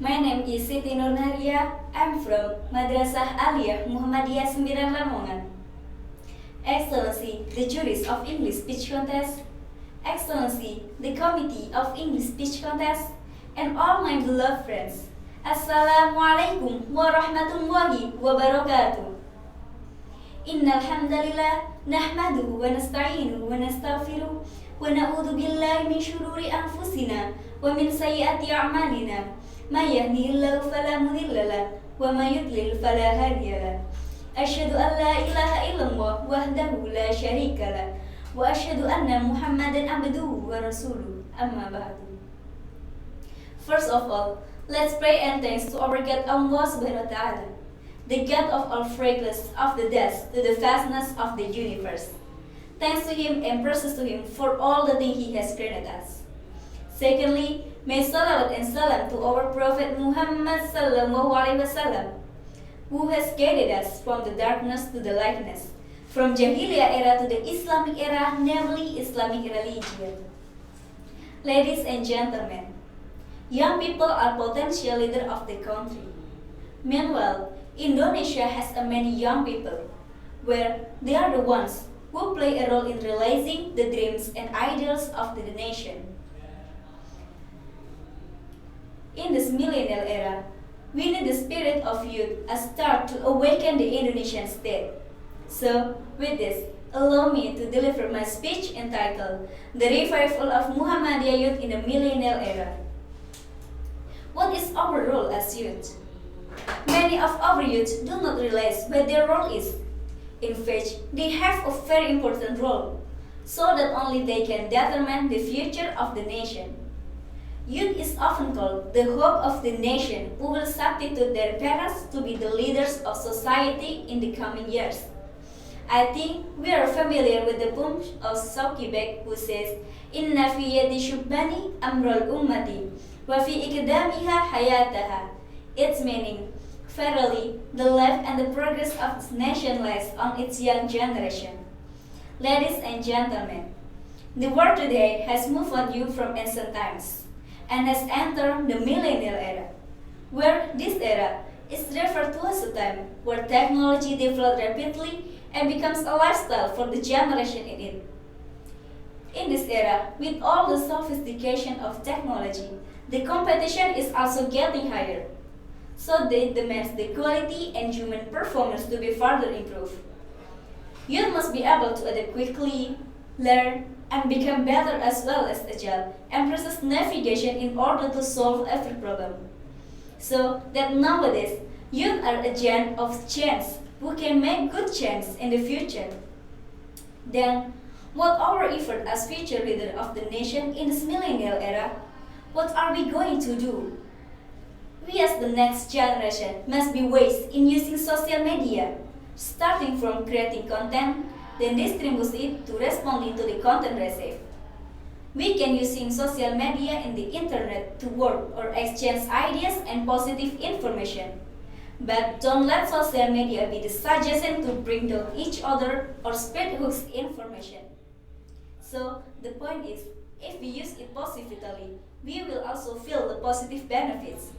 My name is Siti Nur Nahria. I'm from Madrasah Aliyah Muhammadiyah 9 Lamongan. Excellency, the juries of English speech contest. Excellency, the committee of English speech contest. And all my beloved friends. Assalamualaikum warahmatullahi wabarakatuh. Innal hamdalillah nahmaduhu wa nasta'inuhu wa nastaghfiruh wa na'udzu billahi min syururi anfusina wa min sayyiati a'malina. May yahdihillahu fala mudilla lahu wa may yudlil fala hadiya lahu. Asyhadu an la ilaha illallah wahdahu la syarika lahu wa asyhadu anna Muhammadan abduhu wa rasuluh. Amma ba'du. First of all, let's pray and thanks to our God Allah Subhanahu wa Ta'ala, the God of all fragrance of the depths to the vastness of the universe. Thanks to Him and praises to Him for all the things He has granted us. Secondly, may salawat and salam to our Prophet Muhammad sallallahu alaihi wasallam, who has guided us from the darkness to the lightness, from Jahiliyah era to the Islamic era, namely Islamic religion. Ladies and gentlemen, young people are potential leaders of the country. Meanwhile, Indonesia has a many young people, where they are the ones who play a role in realizing the dreams and ideals of the nation. In this millennial era, we need the spirit of youth as start to awaken the Indonesian state. So, with this, allow me to deliver my speech entitled The Revival of Muhammadiyah Youth in the Millennial Era. What is our role as youth? Many of our youth do not realize what their role is. In fact, they have a very important role, so that only they can determine the future of the nation. Youth is often called the hope of the nation who will substitute their parents to be the leaders of society in the coming years. I think we are familiar with the poem of Sauki Beg who says, Inna fi yadi shubbani amrul ummati, wa fi ikdamiha hayataha. Its meaning, verily, the life and the progress of this nation lies on its young generation. Ladies and gentlemen, the world today has moved on you from ancient times and has entered the millennial era, where this era is referred to as a time where technology develops rapidly and becomes a lifestyle for the generation in it. In this era, with all the sophistication of technology, the competition is also getting higher, so it demands the quality and human performance to be further improved. Youth must be able to adapt quickly, learn, and become better as well as agile and process navigation in order to solve every problem. So that nowadays, youth are agents of change who can make good change in the future. Then, what our effort as future leader of the nation in this millennial era? What are we going to do? We as the next generation must be wise in using social media, starting from creating content, then distribute it to responding to the content received. We can using social media and the internet to work or exchange ideas and positive information. But don't let social media be the suggestion to bring down each other or spread hoax information. So the point is, if we use it positively, we will also feel the positive benefits.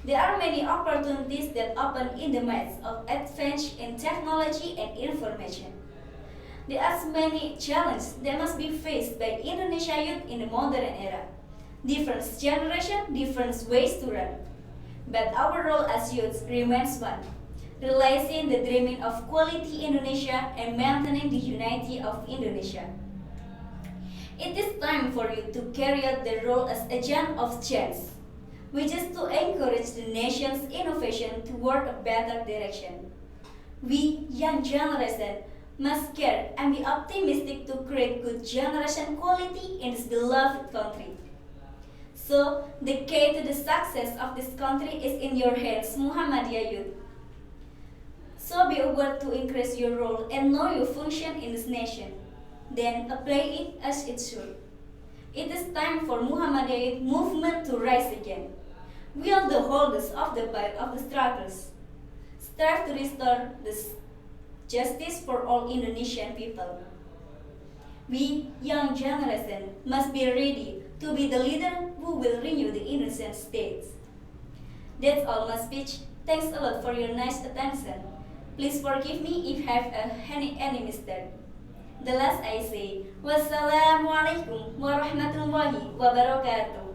There are many opportunities that open in the midst of advance in technology and information. There are many challenges that must be faced by Indonesia youth in the modern era. Different generation, different ways to run. But our role as youth remains one, realizing the dreaming of quality Indonesia and maintaining the unity of Indonesia. It is time for you to carry out the role as agent of change, which is to encourage the nation's innovation toward a better direction. We, young generation, must care and be optimistic to create good generation quality in this beloved country. So, the key to the success of this country is in your hands, Muhammadiyah youth. So be aware to increase your role and know your function in this nation. Then apply it as it should. It is time for Muhammadiyah movement to rise again. We are the holders of the pipe of the struggles. Strive to restore the justice for all Indonesian people. We, young generation, must be ready to be the leader who will renew the Indonesian state. That's all my speech. Thanks a lot for your nice attention. Please forgive me if I have any mistake. The last I say, Wassalamualaikum warahmatullahi wabarakatuh.